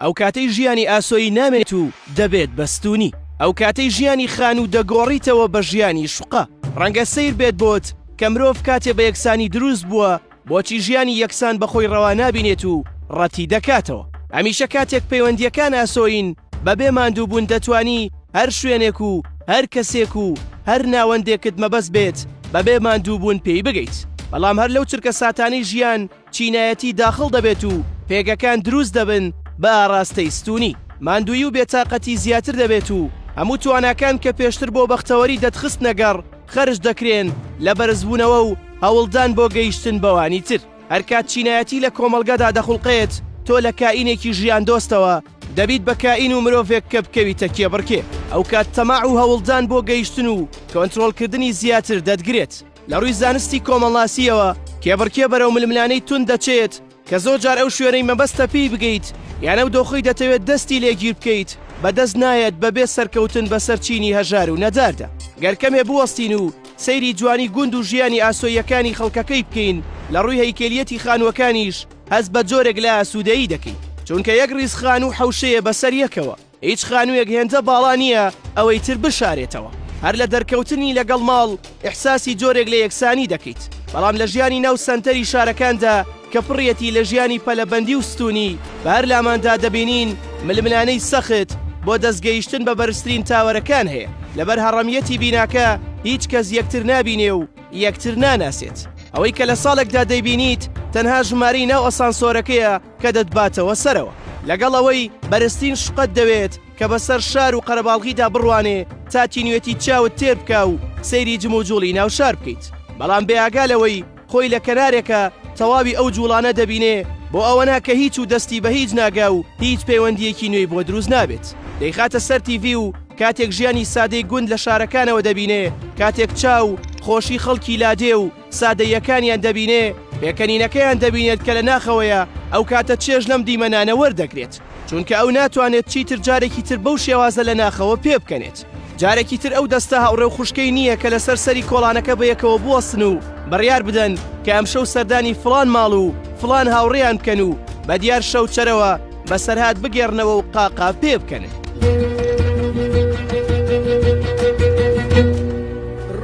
ئەو کاتەی ژیانی ئاسۆیی نامێت و دەبێت بەستونی، ئەو کاتەی ژیانی خان و دەگۆڕیتەوە بە ژیانی شوقە. ڕەنگە سیر بێت بۆت کە مرۆڤ کاتێ بە یەکسانی دروست بووە بۆچی ژیانی یەکسان بەخۆی ڕەوا نابینێت و ڕەتی دەکاتەوە. ئەمیشە کاتێک پەیوەندیەکان ئاسۆین بەبێ ماندووبوون دەتوانی هەر شوێنێک و هەر کەسێک و هەر ناوەندێکت مەبەست بێت بەبێ ماندووبوون پێی بگەیت. بەڵام هەر لەو چرکە ساتانەی ژیان چینایەتی داخڵ دەبێت و پێگەکان دروست دەبن بە ئاراستەی ستونی. ماندووی و بێتاقەتی زیاتر دەبێت و هەموو تواناکان کە پێشتر بۆ بەختەوەری دەتخست نەگەڕ خەرج دەکرێن لە بەرزبوونەوە و هەوڵدان بۆ گەیشتن بەوانی تر. هەرکات چینایەتی لە کۆمەڵگەدا دەخڵقێت تۆ لە کائینێکی ژیان دۆستەوە دەبیت بە کائین و مرۆڤێک کە بکەویتە کێبڕکێ. ئەو کات تەماع و هەوڵدان بۆ گەیشتن و کۆنتڕۆڵکردنی زیاتر دەتگرێت. لە ڕووی زانستی کۆمەڵناسیەوە کێبڕکێ بەرەو ململانەی تون دەچێت کە زۆر جار ئەو شوێنەی مەبەستە پێی بگەیت یان ئەو دۆخی دەتەوێت دەستی لێگیر بکەیت بەدەست نایەت بەبێ سەرکەوتن بەسەر چینی هەژار و نەداردا. گەرکەمێ بوەستین و سەیری جوانی گوند و ژیانی ئاسۆیەکانی خەڵکەکەی بکەین لە ڕووی هەیکێلیەتی خانووەکانیش هەز بە جۆرێک لە ئاسوودەیی دەکەین، چونکە یەک ڕیزخان و حەوشەیە بەسەر یەکەوە، هیچ خانوویەک هێندە باڵا نییە ئەوەی تر بشارێتەوە. هەر لە دەرکەوتنی لەگەڵ ماڵ ئیحساسی جۆرێک لە یەکسانی دەکەیت، بەڵام لە ژیانی ناو سەنتەری شارەکاندا کە پڕیەتی لە ژیانی پەلەبەندی و ستونی بە هەر لاماندا دەبینین ململانەی سەخت بۆ دەستگەیشتن بە بەرزترین تاوەرەکان هەیە. لەبەر هەڕەمیەتی بیناکە هیچ کەس یەکتر نابینێ و یەکتر ناناسێت. ئەوەی کە لە ساڵێکدا دەیبینیت تەنها ژماری ناو ئەسانسۆرەکەیە کە دەتباتەوە سەرەوە. لەگەڵ ئەوەی بەرزترین شقت دەوێت کە بەسەر شار و قەرەباڵغیدا بڕوانێ تا تینوێتی چاوت تێر بکە و سەیری جم و جوڵی ناو شار بکەیت. بەڵام بێئاگالەوەی خۆی لە کەنارێکە تەواوی ئەو جوڵانە دەبینێ بۆ ئەوەنا کە هیچ و دەستی بە هیچ ناگا و هیچ پەیوەندیەکی نوێی بۆ دروست نابێت. دەیخاتە سەر تیڤی و کاتێک ژیانی سادەی گوند لە شارەکانەوە دەبینێ، کاتێک چاو خۆشی خەڵکی لادێ و سادەیەکانیان دەبینێ، پێکەنینەکەیان دەبینێت کە لە ناخەوەیە ئەو کاتە چێژ لەم دیمەنانە وەردەگرێت، چونکە ئەو ناتوانێت چیتر جارێکی تر بەو شێوازە لە ناخەوە پێ بکەنێت. جارێکی تر ئەو دەستە هاوڕێ و خوشکەی نییە کە لەسەر سەری کۆڵانەکە بەیەکەوە بوەستن و بڕیار بدەن کە ئەم شەو سەردانی فڵان ماڵ و فڵان هاوڕێیان بکەن و بە دیار شەو چەرەوە بەسەرهات بگێڕنەوە و قاقا پێ بکەنن.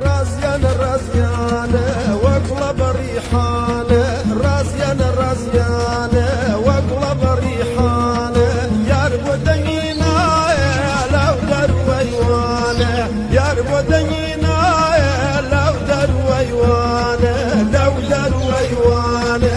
رازیانە رازیانە وەگوڵە بەڕیحانە، رازیانە رازیانە وەگوڵە بەڕیحانە، یار بۆ دەنگینایە لەو دەروەیوانە، یار بۆ دەنگینایە لەو دەروەیوانە، لەو دەروەیوانە.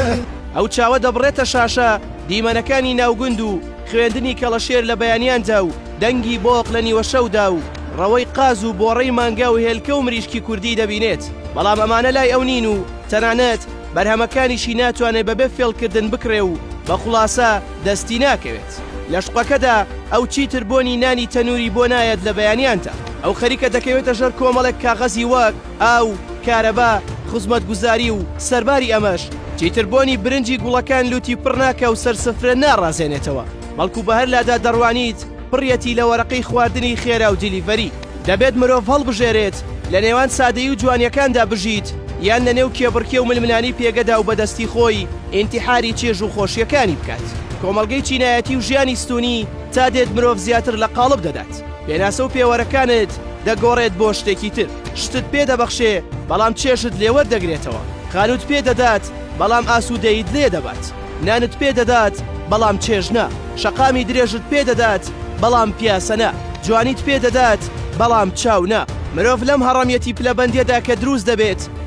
ئەو چاوە دەبڕێتە شاشە دیمەنەکانی ناوگوند و خوێندنی کەڵەشێر لە بەیانیاندا و دەنگی بۆق لە نیوە شەودا و ڕەوەی قاز و بۆڕەی مانگا و هێلکە و مریشکی کوردی دەبینێت. بەڵام ئەمانە لای ئەو نین و تەنانەت بەرهەمەکانیشی ناتوانێت بەبێ فێڵکردن بکرێ و بە خوڵاسە دەستی ناکەوێت. لە شقەکەدا ئەو چیتر بۆنی نانی تەنووری بۆ نایەت لە بەیانیاندا. ئەو خەریکە دەکەوێتە ژەر کۆمەڵێک کاغەزی وەک ئاو، کارەبا، خزمەتگوزاری و سەرباری ئەمەش چیتر بۆنی برنجی گوڵەکان لوتی پڕ ناکە و سەرسفرە ناڕازێنێتەوە، بەڵکو بە هەر لادا دەڕوانیت پڕیەتی لە وەرەقەی خواردنی خێرا و دیلیڤەری. دەبێت مرۆڤ هەڵبژێرێت لە نێوان سادەیی و جوانیەکاندا بژیت یان لە نێو کێبڕکێ و ململانی پێگەدا و بەدەستی خۆی ئینتیحاری چێژ و خۆشیەکانی بکات. کۆمەڵگەی چینایەتی و ژیانی ستونی تا دێت مرۆڤ زیاتر لە قاڵب دەدات. پێناسە و پێوەرەکانت دەگۆڕێت بۆ شتێکی تر. شتت پێ دەبەخشێ بەڵام چێشت لێوەردەگرێتەوە. خانوت پێ دەدات بەڵام ئاسوودەیت لێ دەبات. نانت پێ دەدات بەڵام چێژ نا. شەقامی درێژت پێ دەدات بەڵام پیاسە نا. جوانیت پێ دەدات بەڵام چاو نا. مرۆڤ لەم هەڕەمیەتی پلەبەندیەدا کە دروست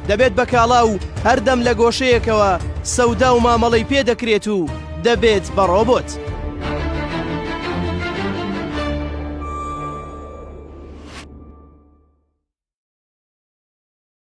دەبێت بە کاڵا و هەردەم لە گۆشەیەکەوە سەودا و مامەڵەی پێ دەکرێت و دەبێت بە ڕۆبۆت.